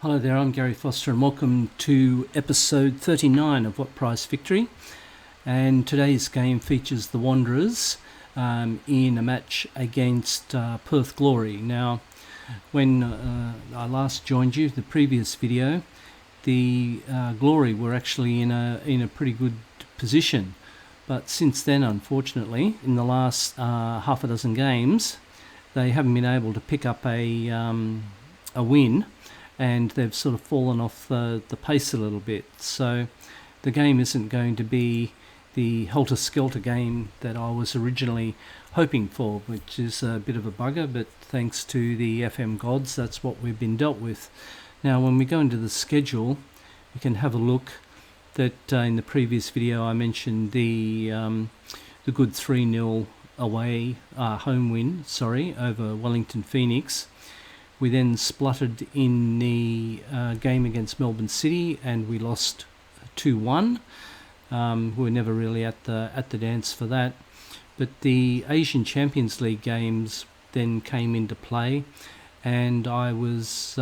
Hello there, I'm Gary Foster and welcome to episode 39 of What Price Victory. And today's game features the Wanderers in a match against Perth Glory. Now, when I last joined you, the previous video, the Glory were actually in a pretty good position. But since then, unfortunately, in the last half a dozen games, they haven't been able to pick up a win. And they've sort of fallen off the pace a little bit. So the game isn't going to be the helter-skelter game that I was originally hoping for, which is a bit of a bugger, but thanks to the FM gods, that's what we've been dealt with. Now, when we go into the schedule, you can have a look that in the previous video I mentioned the good 3-0 away home win, over Wellington Phoenix. We then spluttered in the game against Melbourne City and we lost 2-1. We were never really at the dance for that. But the Asian Champions League games then came into play and I was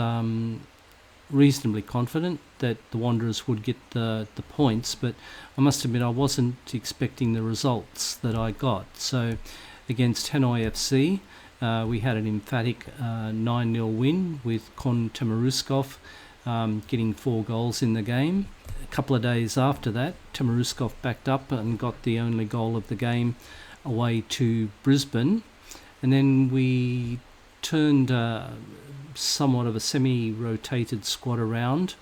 reasonably confident that the Wanderers would get the points, but I must admit I wasn't expecting the results that I got. So against Hanoi FC, we had an emphatic 9-0 win with Kon Tamaruskov getting 4 goals in the game. A couple of days after that, Tamaruskov backed up and got the only goal of the game away to Brisbane. And then we turned somewhat of a semi-rotated squad around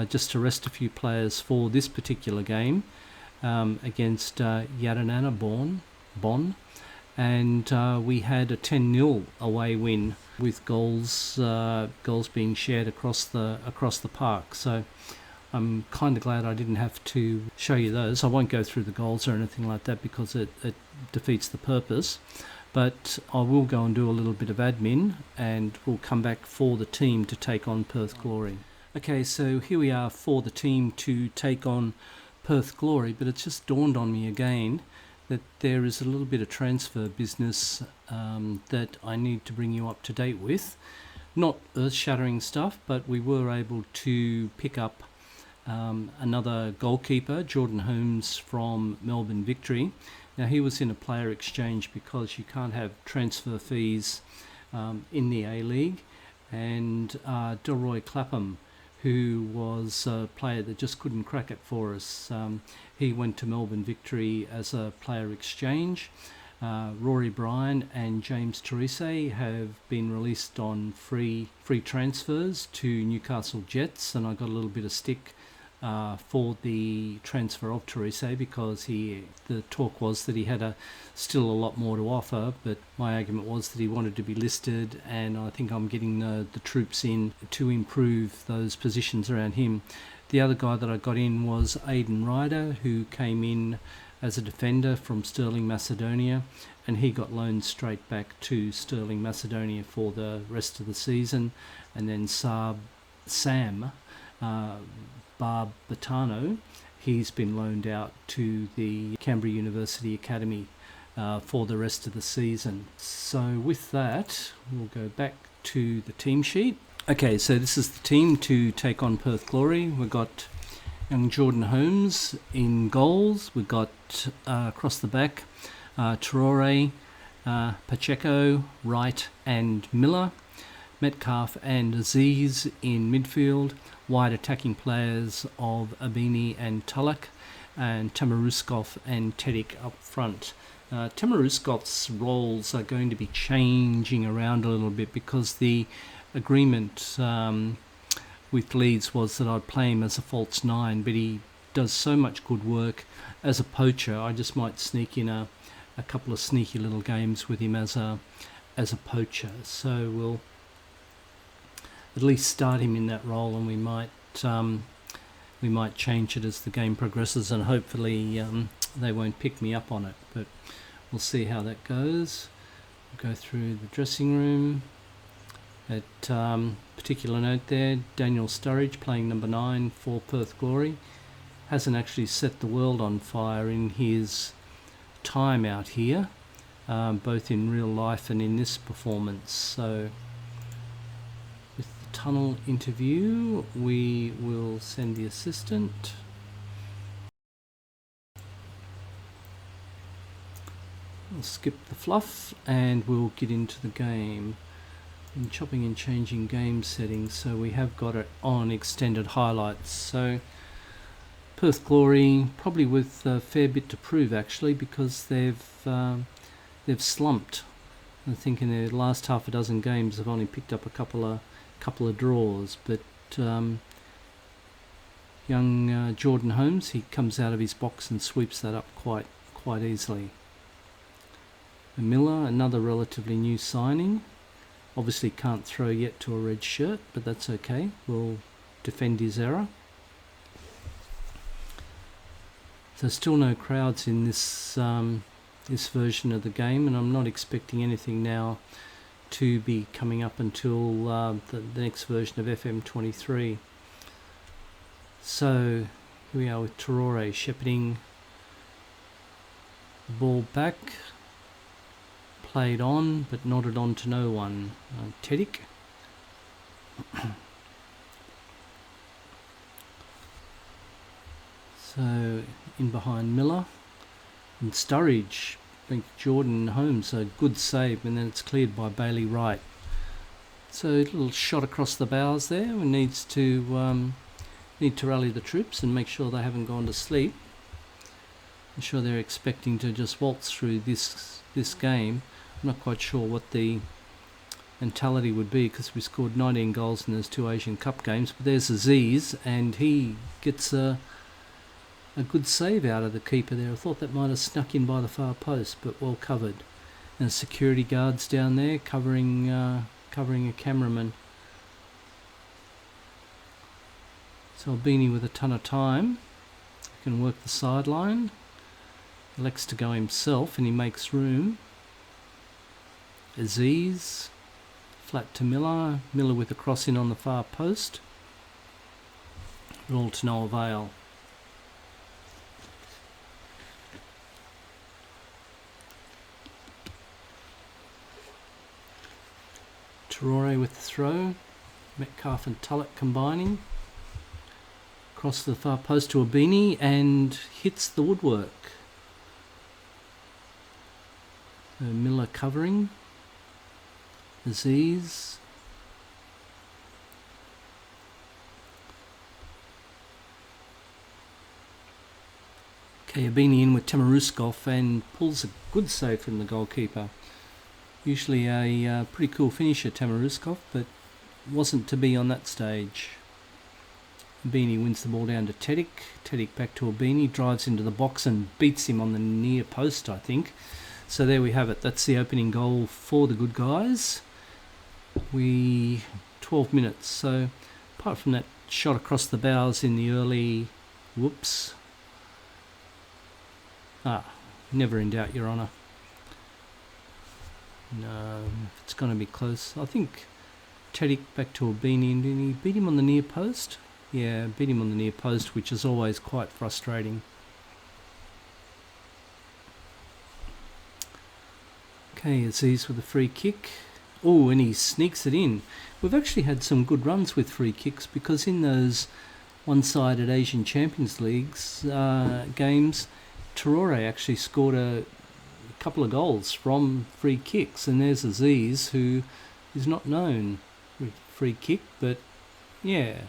just to rest a few players for this particular game against Yadanana Bonn. And we had a 10-0 away win with goals being shared across the park. So I'm kind of glad I didn't have to show you those. I won't go through the goals or anything like that because it defeats the purpose. But I will go and do a little bit of admin and we'll come back for the team to take on Perth Glory. Okay, so here we are for the team to take on Perth Glory, but it's just dawned on me again that there is a little bit of transfer business that I need to bring you up to date with. Not earth-shattering stuff, but we were able to pick up another goalkeeper, Jordan Holmes from Melbourne Victory. Now he was in a player exchange because you can't have transfer fees in the A-League, and Delroy Clapham, who was a player that just couldn't crack it for us. He went to Melbourne Victory as a player exchange. Rory Bryan and James Terese have been released on free transfers to Newcastle Jets, and I got a little bit of stick for the transfer of Terese because the talk was that he had still a lot more to offer, but my argument was that he wanted to be listed, and I think I'm getting the troops in to improve those positions around him. The other guy that I got in was Aidan Ryder, who came in as a defender from Stirling Macedonia, and he got loaned straight back to Stirling Macedonia for the rest of the season. And then Sam Barbatano, he's been loaned out to the Canberra University Academy for the rest of the season. So with that, we'll go back to the team sheet. Okay, so this is the team to take on Perth Glory. We've got young Jordan Holmes in goals. We've got across the back Traore, Pacheco, Wright and Miller. Metcalf and Aziz in midfield. Wide attacking players of Abini and Tulloch, and Tamaruskov and Tedik up front. Tamaruskov's roles are going to be changing around a little bit because the agreement with Leeds was that I'd play him as a false 9, but he does so much good work as a poacher. I just might sneak in a couple of sneaky little games with him as a poacher. So we'll at least start him in that role, and we might we might change it as the game progresses, and hopefully they won't pick me up on it, but we'll see how that goes. We'll go through the dressing room. At particular note there, Daniel Sturridge playing number 9 for Perth Glory hasn't actually set the world on fire in his time out here, both in real life and in this performance. So with the tunnel interview, we will send the assistant. We'll skip the fluff and we'll get into the game. In chopping and changing game settings, so we have got it on extended highlights. So Perth Glory probably with a fair bit to prove actually, because they've slumped. I think in their last half a dozen games they've only picked up a couple of draws, but young Jordan Holmes, he comes out of his box and sweeps that up quite easily. And Miller, another relatively new signing. Obviously can't throw yet to a red shirt, but that's okay. We'll defend his error. So still no crowds in this this version of the game, and I'm not expecting anything now to be coming up until the next version of FM23. So here we are with Traore shepherding the ball back. Played on, but nodded on to no one. Tedic. So in behind Miller and Sturridge. I think Jordan Holmes a good save, and then it's cleared by Bailey Wright. So a little shot across the bows there. We need to rally the troops and make sure they haven't gone to sleep. I'm sure they're expecting to just waltz through this game. I'm not quite sure what the mentality would be, because we scored 19 goals in those 2 Asian Cup games. But there's Aziz, and he gets a good save out of the keeper there. I thought that might have snuck in by the far post, but well covered. And security guards down there covering a cameraman. So Albini with a ton of time can work the sideline. Elects to go himself, and he makes room. Aziz, flat to Miller. Miller with a cross in on the far post. But all to no avail. Traore with the throw. Metcalf and Tullett combining. Across the far post to Albini and hits the woodwork. Miller covering. Aziz. Okay, Albini in with Tamaruskov and pulls a good save from the goalkeeper. Usually a pretty cool finisher, Tamaruskov, but wasn't to be on that stage. Albini wins the ball down to Tedic. Tedic back to Albini, drives into the box and beats him on the near post, I think. So there we have it. That's the opening goal for the good guys. 12 minutes. So apart from that shot across the bows in the early... Whoops. Never in doubt, Your Honour. No, it's going to be close. I think Tedic back to Albini. Did he beat him on the near post? Yeah, beat him on the near post, which is always quite frustrating. Okay, Aziz with a free kick. Oh, and he sneaks it in. We've actually had some good runs with free kicks, because in those one-sided Asian Champions Leagues games, Traore actually scored a couple of goals from free kicks, and there's Aziz, who is not known with free kick, but yeah.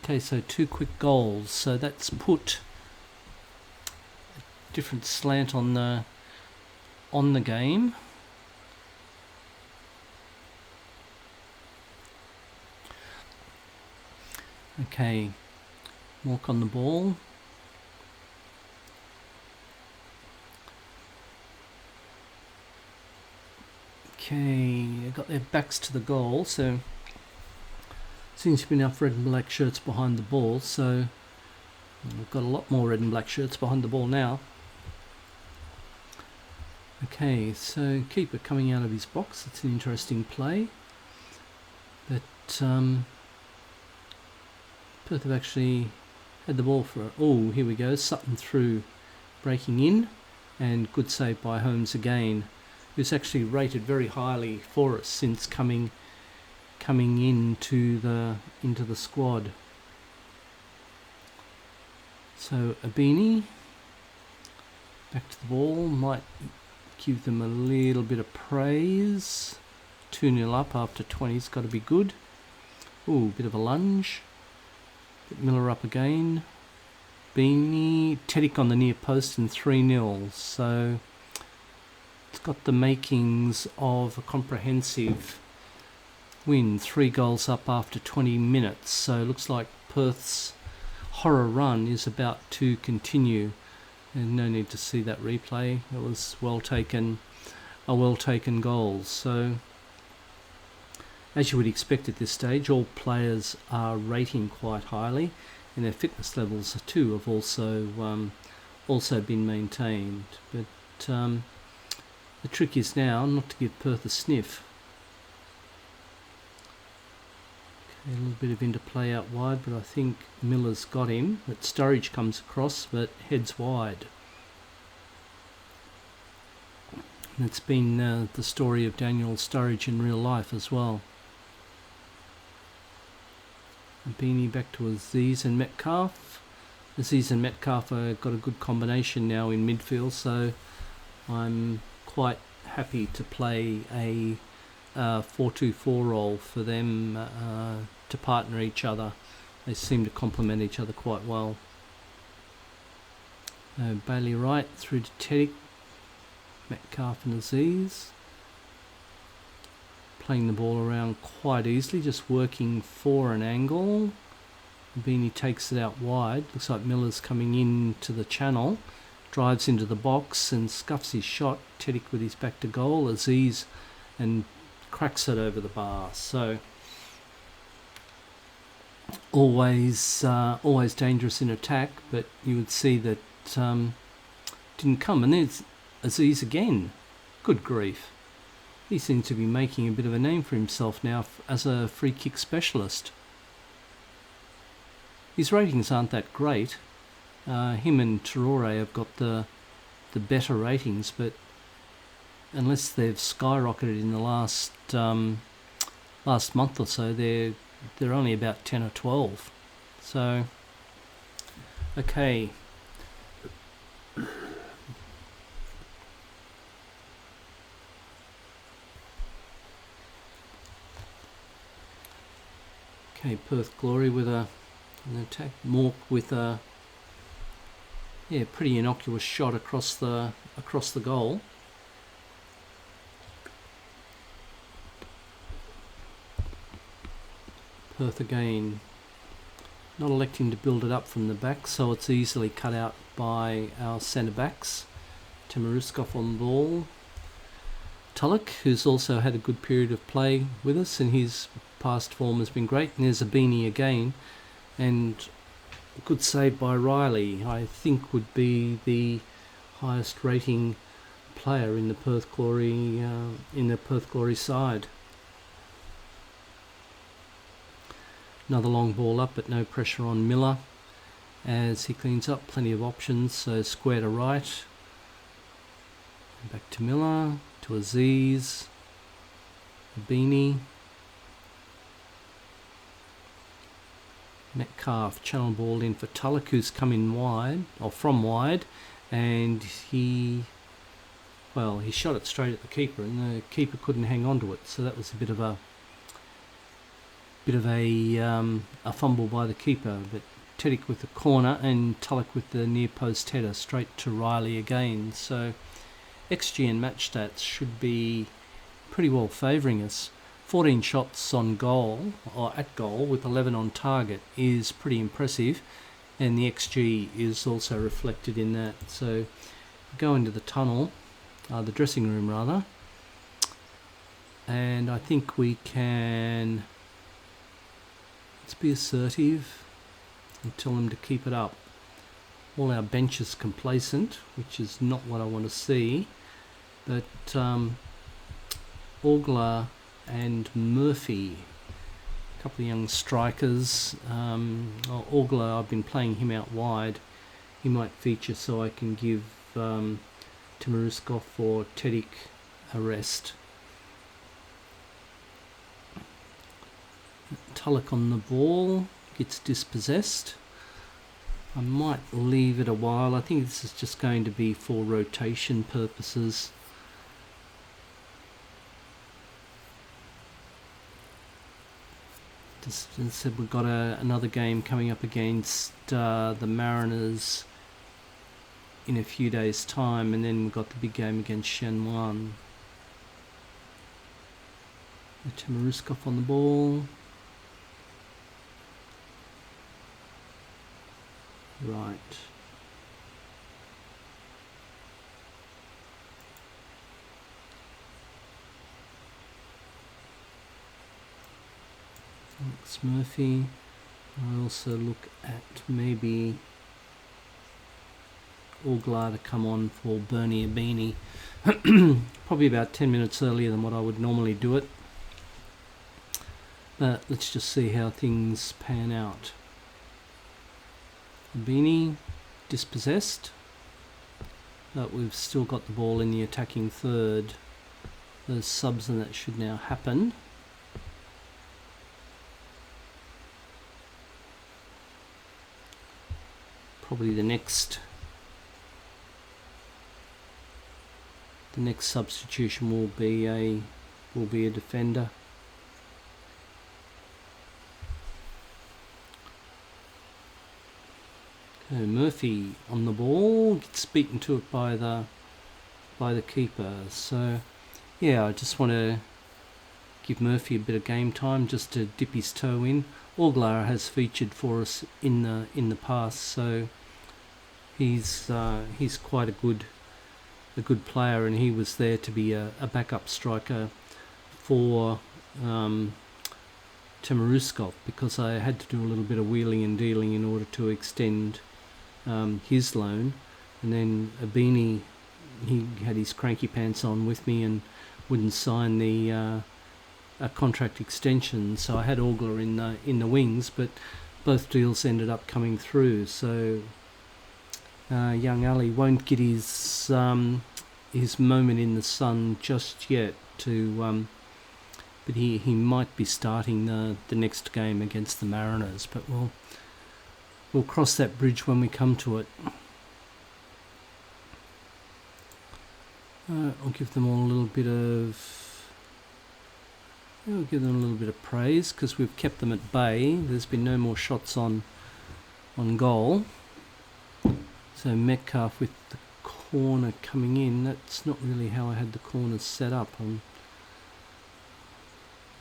Okay, so 2 quick goals, so that's put a different slant on the game. Okay, walk on the ball. Okay, they've got their backs to the goal, so Seems to be enough red and black shirts behind the ball, so we've got a lot more red and black shirts behind the ball now. Okay, so keeper coming out of his box. It's an interesting play, but Perth have actually had the ball for... Oh, here we go. Sutton through, breaking in, and good save by Holmes again, who's actually rated very highly for us since coming into the squad. So Abini back to the ball, might give them a little bit of praise. 2-0 up after 20's got to be good. Ooh, bit of a lunge. Get Miller up again. Beanie, Teddick on the near post, and 3-0. So it's got the makings of a comprehensive win. 3 goals up after 20 minutes. So it looks like Perth's horror run is about to continue. And no need to see that replay. It was a well taken goal. So as you would expect at this stage, all players are rating quite highly, and their fitness levels too have also been maintained. But the trick is now not to give Perth a sniff. Okay, a little bit of interplay out wide, but I think Miller's got him. But Sturridge comes across, but heads wide. And it's been the story of Daniel Sturridge in real life as well. Beanie back to Aziz and Metcalf. Aziz and Metcalf have got a good combination now in midfield, so I'm quite happy to play a 4-2-4 role for them to partner each other. They seem to complement each other quite well. Bailey Wright through to Teddick, Metcalf and Aziz. Playing the ball around quite easily, just working for an angle. Beanie takes it out wide. Looks like Miller's coming into the channel. Drives into the box and scuffs his shot. Teddick with his back to goal. Aziz and cracks it over the bar. So always dangerous in attack, but you would see that didn't come. And there's Aziz again. Good grief. He seems to be making a bit of a name for himself now as a free kick specialist. His ratings aren't that great. Him and Traore have got the better ratings, but unless they've skyrocketed in the last month or so, they're only about 10 or 12. So, okay. Okay, Perth Glory with an attack. Mork with a pretty innocuous shot across the goal. Perth again, not electing to build it up from the back, so it's easily cut out by our centre backs. Tamaruskov on the ball. Tulloch, who's also had a good period of play with us, and his past form has been great. And there's a Beanie again, and a good save by Riley. I think would be the highest rating player in the Perth Glory side. Another long ball up, but no pressure on Miller as he cleans up. Plenty of options, so square to right. Back to Miller, to Aziz, Beanie. Metcalf, channel ball in for Tulloch, who's come in wide, or from wide, and he shot it straight at the keeper, and the keeper couldn't hang on to it, so that was a bit of a fumble by the keeper. But Teddick with the corner and Tulloch with the near post header straight to Riley again. So XG and match stats should be pretty well favouring us. 14 shots on goal, or at goal, with 11 on target is pretty impressive, and the XG is also reflected in that. So go into the tunnel, the dressing room rather, and I think we can Let's be assertive and tell them to keep it up. All our bench is complacent, which is not what I want to see. But Orgler and Murphy, a couple of young strikers. Orgler, I've been playing him out wide. He might feature so I can give Timuruskov or Tedik a rest. Tulloch on the ball, gets dispossessed. I might leave it a while. I think this is just going to be for rotation purposes. Just as I said, we've got another game coming up against the Mariners in a few days' time, and then we've got the big game against Shenwan. Timuruskov on the ball. Right. Thanks, Murphy. I also look at maybe Orgler to come on for Bernie Abini. Probably about 10 minutes earlier than what I would normally do it. But let's just see how things pan out. Abini dispossessed, but we've still got the ball in the attacking third. Those subs and that should now happen. Probably the next substitution will be a defender. Okay, Murphy on the ball, gets beaten to it by the keeper. So yeah, I just want to give Murphy a bit of game time just to dip his toe in. Orgler has featured for us in the past, so he's quite a good player, and he was there to be a backup striker for Timuruskov, because I had to do a little bit of wheeling and dealing in order to extend his loan. And then Abini, he had his cranky pants on with me and wouldn't sign the a contract extension, so I had Orgler in the wings, but both deals ended up coming through. So young Ali won't get his moment in the sun just yet. But he might be starting the next game against the Mariners. But we'll cross that bridge when we come to it. I'll give them all a little bit of. I'll give them a little bit of praise because we've kept them at bay. There's been no more shots on goal. So Metcalf with the corner coming in. That's not really how I had the corners set up. I'm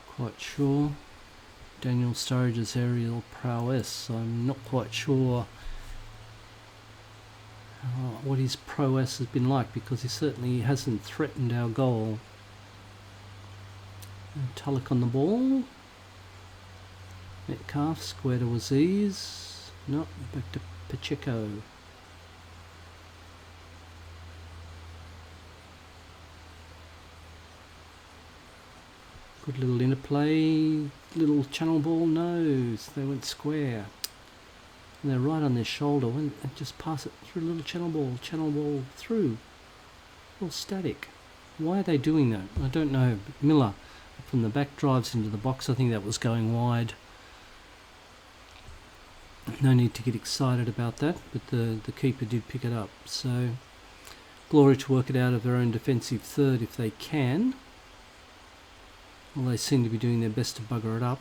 quite sure. Daniel Sturridge's aerial prowess. I'm not quite sure what his prowess has been like, because he certainly hasn't threatened our goal. Tulloch on the ball. Metcalf square to Aziz. No, back to Pacheco. Good little interplay. Little channel ball. No, they went square. And they're right on their shoulder. And just pass it through a little channel ball through. All static. Why are they doing that? I don't know. But Miller from the back drives into the box. I think that was going wide. No need to get excited about that, but the keeper did pick it up. So Glory to work it out of their own defensive third if they can. Well, they seem to be doing their best to bugger it up.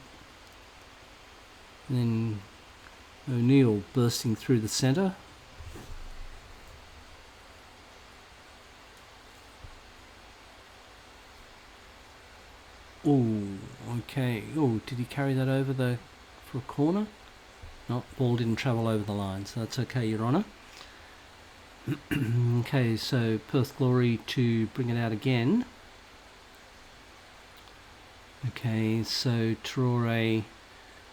And then O'Neill bursting through the centre. Oh, okay. Oh, did he carry that over for a corner? No, ball didn't travel over the line, so that's okay, Your Honour. Okay, so Perth Glory to bring it out again. Okay, so Traore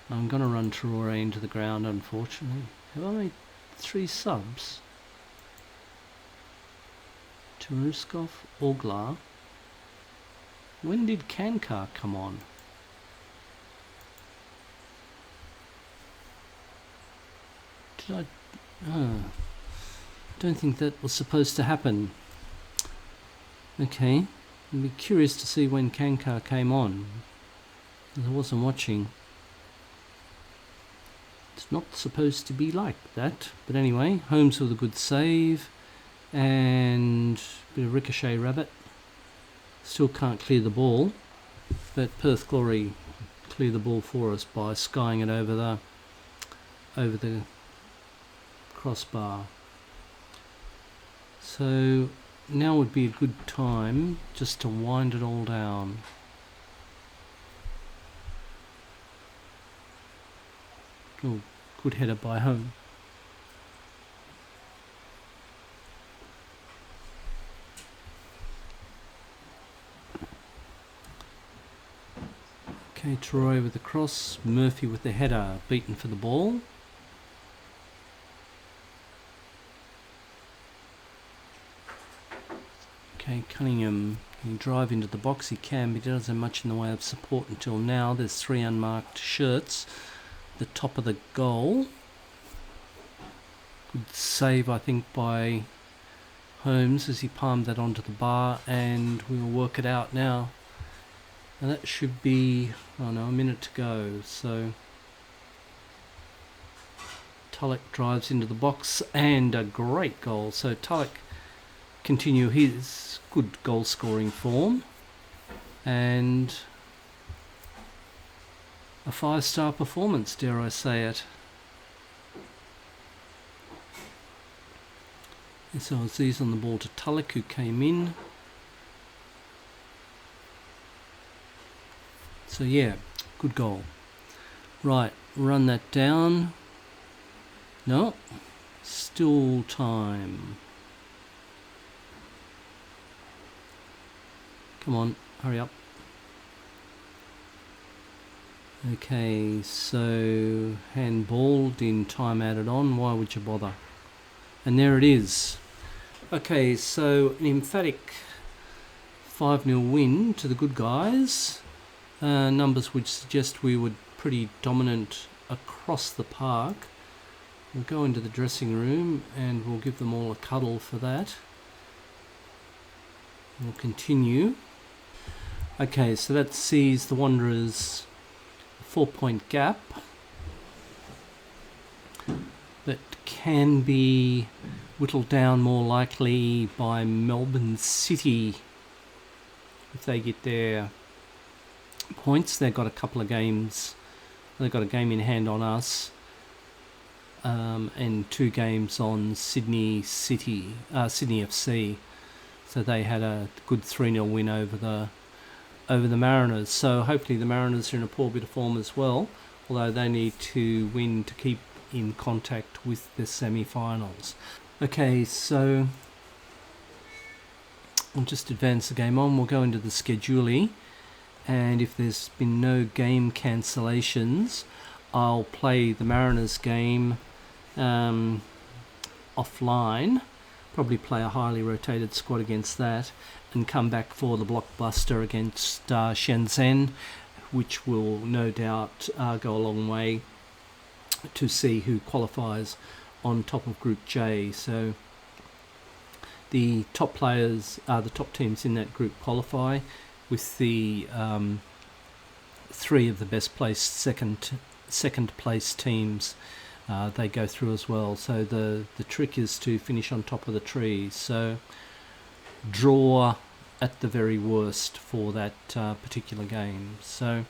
I'm going to run Traore into the ground, unfortunately. Have I made 3 subs? Taruskov, Oglar. When did Kankar come on? Did I... Oh, don't think that was supposed to happen. Okay, I'd be curious to see when Kankar came on. I wasn't watching. It's not supposed to be like that. But anyway, Holmes with a good save. And a bit of ricochet rabbit. Still can't clear the ball. But Perth Glory clear the ball for us by skying it over the crossbar. So now would be a good time just to wind it all down. Oh, good header by Home. Okay, Troy with the cross, Murphy with the header, beaten for the ball. Okay, Cunningham can drive into the box, he can, but he doesn't have much in the way of support until now. There's 3 unmarked shirts. The top of the goal. Good save, I think, by Holmes as he palmed that onto the bar, and we'll work it out now. And that should be, oh no, a minute to go. So Tulloch drives into the box, and a great goal. So Tulloch continue his good goal scoring form, and a 5-star performance, dare I say it. And so Aziz on the ball to Tulloch, who came in. So yeah, good goal. Right, run that down. No, still time. Come on, hurry up. Okay, so handballed in time added on. Why would you bother? And there it is. Okay, so an emphatic 5-0 win to the good guys. Numbers would suggest we were pretty dominant across the park. We'll go into the dressing room and we'll give them all a cuddle for that. We'll continue. Okay, so that sees the Wanderers 4-point gap. That can be whittled down more likely by Melbourne City if they get their points. They've got a couple of games. They've got a game in hand on us, and 2 games on Sydney FC. So they had a good 3-0 win over the Mariners. So hopefully the Mariners are in a poor bit of form as well, although they need to win to keep in contact with the semi-finals. Okay, so I'll just advance the game on. We'll go into the scheduling, and if there's been no game cancellations, I'll play the Mariners game offline, probably play a highly rotated squad against that, and come back for the blockbuster against Shenzhen, which will no doubt go a long way to see who qualifies on top of Group J. So the top players, the top teams in that group qualify, with the 3 of the best placed second place teams. They go through as well. So the trick is to finish on top of the tree. So draw at the very worst for that particular game. So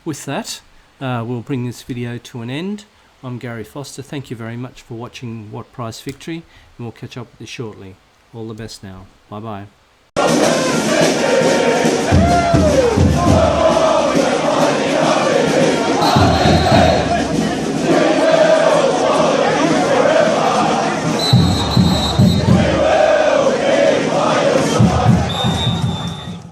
with that, we'll bring this video to an end. I'm Gary Foster. Thank you very much for watching What Price Victory, and we'll catch up with you shortly. All the best now. Bye bye.